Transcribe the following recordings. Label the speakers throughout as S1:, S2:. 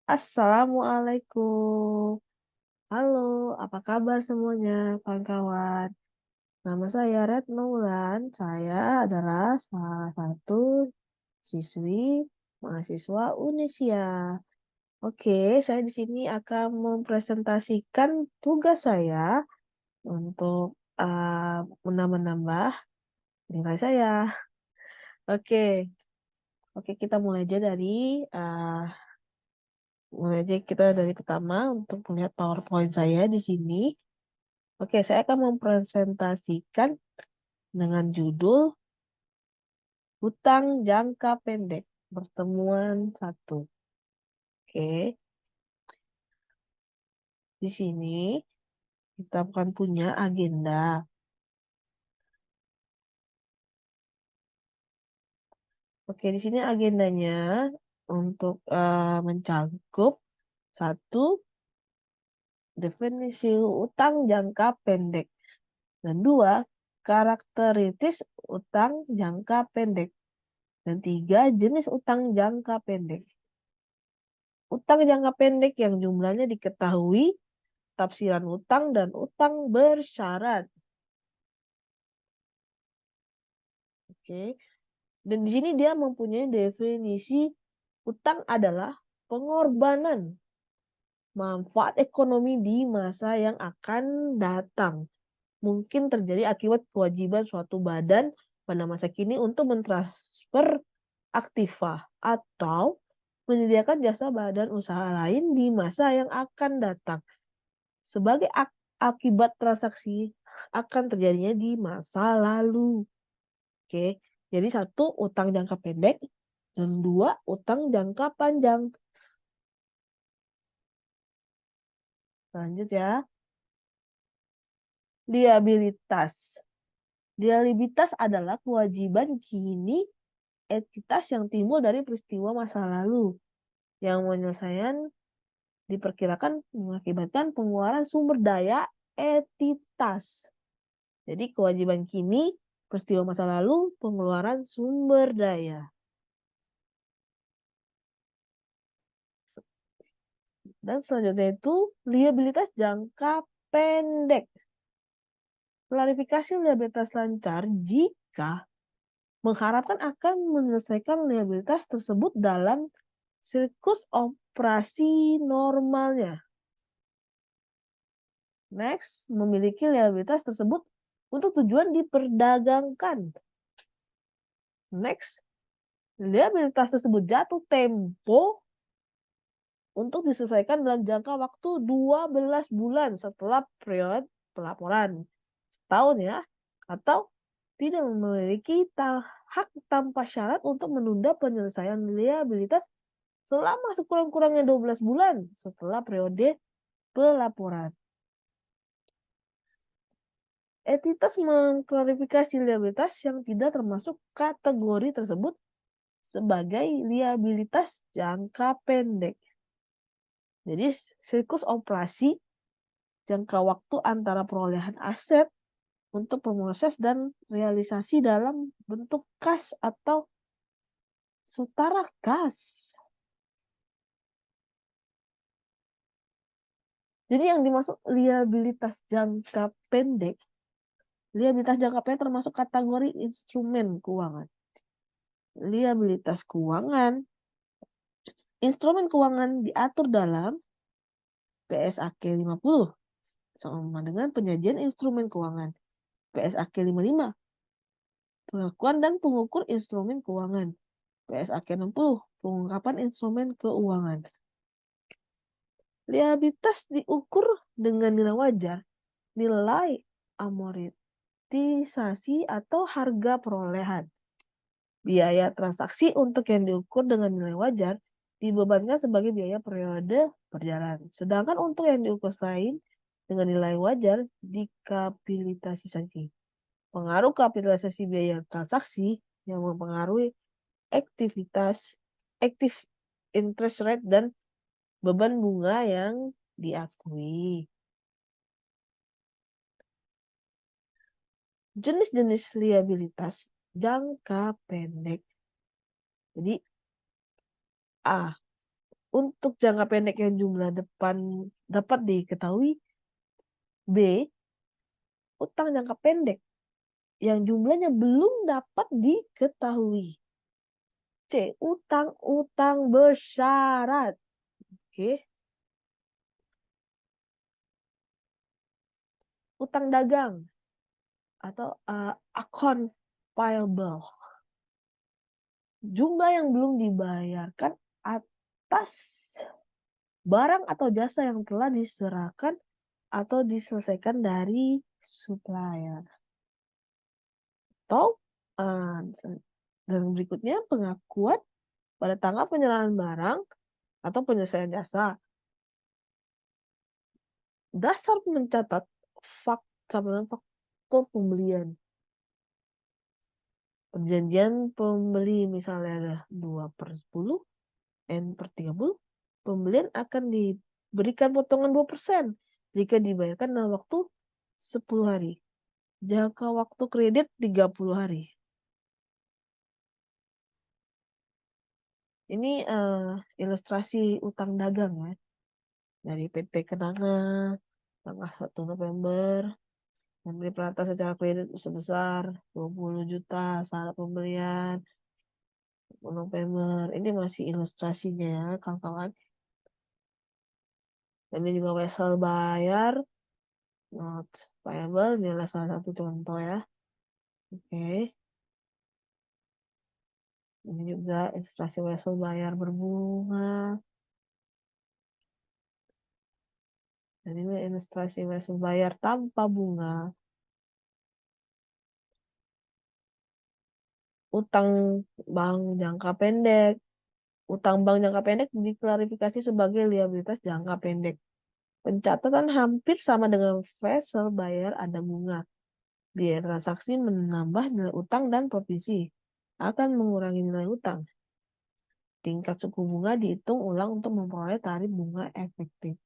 S1: Assalamualaikum. Halo, apa kabar semuanya, kawan-kawan? Nama saya Retno Wulan. Saya adalah salah satu siswi mahasiswa Unesia. Oke, saya di sini akan mempresentasikan tugas saya untuk menambah-nambah nilai saya. Oke, oke kita mulai aja dari uh, pertama untuk melihat PowerPoint saya di sini. Oke, saya akan mempresentasikan dengan judul Hutang Jangka Pendek, pertemuan 1. Oke, di sini kita akan punya agenda. Oke, di sini agendanya untuk mencakup 1, definisi utang jangka pendek. Dan 2, karakteristik utang jangka pendek. Dan 3, jenis utang jangka pendek. Utang jangka pendek yang jumlahnya diketahui, tafsiran utang, dan utang bersyarat. Oke. Dan di sini dia mempunyai definisi utang adalah pengorbanan manfaat ekonomi di masa yang akan datang. Mungkin terjadi akibat kewajiban suatu badan pada masa kini untuk mentransfer aktiva atau menyediakan jasa badan usaha lain di masa yang akan datang. Sebagai akibat transaksi akan terjadinya di masa lalu. Oke, jadi 1, utang jangka pendek, dan 2, utang jangka panjang. Lanjut ya. Liabilitas. Liabilitas adalah kewajiban kini entitas yang timbul dari peristiwa masa lalu yang penyelesaian diperkirakan mengakibatkan pengeluaran sumber daya entitas. Jadi kewajiban kini, peristiwa masa lalu, pengeluaran sumber daya. Dan selanjutnya itu liabilitas jangka pendek. Klarifikasi liabilitas lancar jika mengharapkan akan menyelesaikan liabilitas tersebut dalam siklus operasi normalnya. Next, memiliki liabilitas tersebut untuk tujuan diperdagangkan. Next, liabilitas tersebut jatuh tempo untuk diselesaikan dalam jangka waktu 12 bulan setelah periode pelaporan. Setahun ya. Atau tidak memiliki hak tanpa syarat untuk menunda penyelesaian liabilitas selama sekurang-kurangnya 12 bulan setelah periode pelaporan. Entitas mengklarifikasi liabilitas yang tidak termasuk kategori tersebut sebagai liabilitas jangka pendek. Jadi siklus operasi jangka waktu antara perolehan aset untuk proses dan realisasi dalam bentuk kas atau setara kas. Jadi yang dimaksud liabilitas jangka pendek termasuk kategori instrumen keuangan. Liabilitas keuangan. Instrumen keuangan diatur dalam PSAK 50 sama dengan penyajian instrumen keuangan. PSAK 55 pengakuan dan pengukur instrumen keuangan. PSAK 60 pengungkapan instrumen keuangan. Liabilitas diukur dengan nilai wajar, nilai amortisasi atau harga perolehan. Biaya transaksi untuk yang diukur dengan nilai wajar dibebankan sebagai biaya periode berjalan. Sedangkan untuk yang diukur lain dengan nilai wajar dikapitalisasi. Pengaruh kapitalisasi biaya transaksi yang mempengaruhi aktivitas active interest rate dan beban bunga yang diakui. Jenis-jenis liabilitas jangka pendek. Jadi A. Untuk jangka pendek yang jumlah depan dapat diketahui, B. Utang jangka pendek yang jumlahnya belum dapat diketahui. C. Utang-utang bersyarat. Oke. Utang dagang atau account payable. Jumlah yang belum dibayarkan atas barang atau jasa yang telah diserahkan atau diselesaikan dari supplier. Atau dan berikutnya pengakuan pada tanggal penyerahan barang atau penyelesaian jasa. Dasar mencatat faktor pembelian. Perjanjian pembeli misalnya ada 2/10, N/30, pembelian akan diberikan potongan 2% jika dibayarkan dalam waktu 10 hari. Jangka waktu kredit 30 hari. Ini ilustrasi utang dagang ya. Dari PT Kenanga, tanggal 1 November, memberi perantara secara kredit sebesar 20 juta, syarat pembelian, November. Ini masih ilustrasinya ya, kawan-kawan. Ini juga wesel bayar, not payable, ini adalah salah satu contoh ya. Oke. Ini juga ilustrasi wesel bayar berbunga. Dan ini ilustrasi wesel bayar tanpa bunga. Utang bank jangka pendek. Utang bank jangka pendek diklarifikasi sebagai liabilitas jangka pendek. Pencatatan hampir sama dengan vessel bayar ada bunga. Biaya transaksi menambah nilai utang dan provisi akan mengurangi nilai utang. Tingkat suku bunga dihitung ulang untuk memperoleh tarif bunga efektif.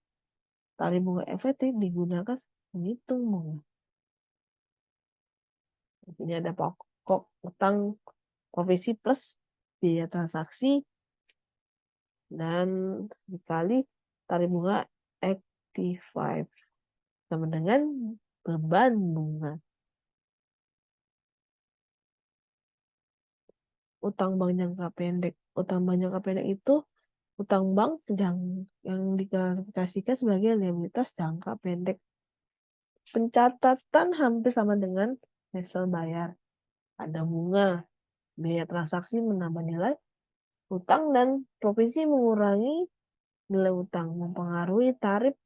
S1: Tarif bunga efektif digunakan menghitung bunga. Ini ada pokok utang provisi plus biaya transaksi dan dikali tarif bunga active sama dengan beban bunga. Utang bank jangka pendek. Utang bank jangka pendek itu utang bank yang diklasifikasikan sebagai liabilitas jangka pendek. Pencatatan hampir sama dengan hasil bayar. Ada bunga, biaya transaksi menambah nilai utang dan provisi mengurangi nilai utang, mempengaruhi tarif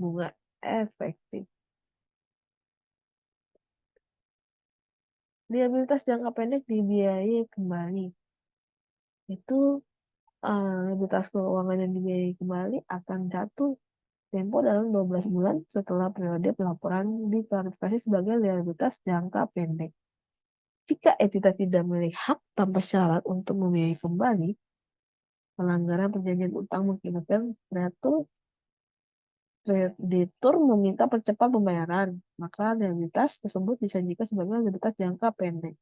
S1: bunga efektif. Liabilitas jangka pendek dibiayai kembali. Itu liabilitas keuangan yang dibiayai kembali akan jatuh tempo dalam 12 bulan setelah periode pelaporan diklarifikasi sebagai liabilitas jangka pendek. Jika entitas tidak memiliki hak tanpa syarat untuk membiayai kembali, pelanggaran perjanjian utang mengakibatkan kreditur meminta percepat pembayaran, maka liabilitas tersebut disajikan sebagai liabilitas jangka pendek.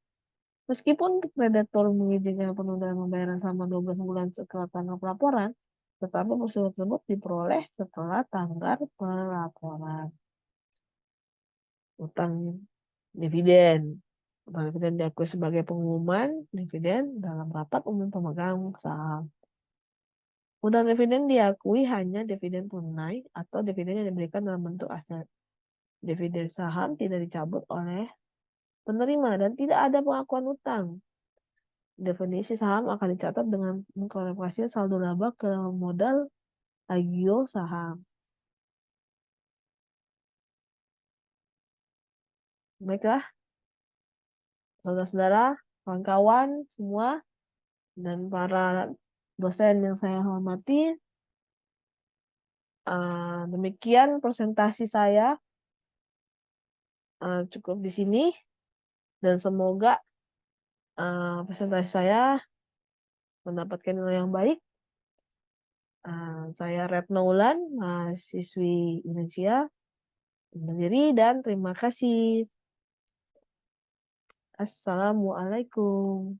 S1: Meskipun kreditur mengizinkan penundaan pembayaran selama 12 bulan setelah tanggal pelaporan, tetapi prosedur tersebut diperoleh setelah tanggal pelaporan. Utang dividen. Utang dividen diakui sebagai pengumuman dividen dalam rapat umum pemegang saham. Utang dividen diakui hanya dividen tunai atau dividen yang diberikan dalam bentuk aset. Dividen saham tidak dicabut oleh penerima dan tidak ada pengakuan utang. Definisi saham akan dicatat dengan mengklarifikasi saldo laba ke modal agio saham. Baiklah, saudara-saudara, kawan-kawan semua, dan para dosen yang saya hormati, demikian presentasi saya cukup di sini, dan semoga presentasi saya mendapatkan nilai yang baik. Saya Retno Ulan, mahasiswi Indonesia, undur diri dan terima kasih. Assalamualaikum.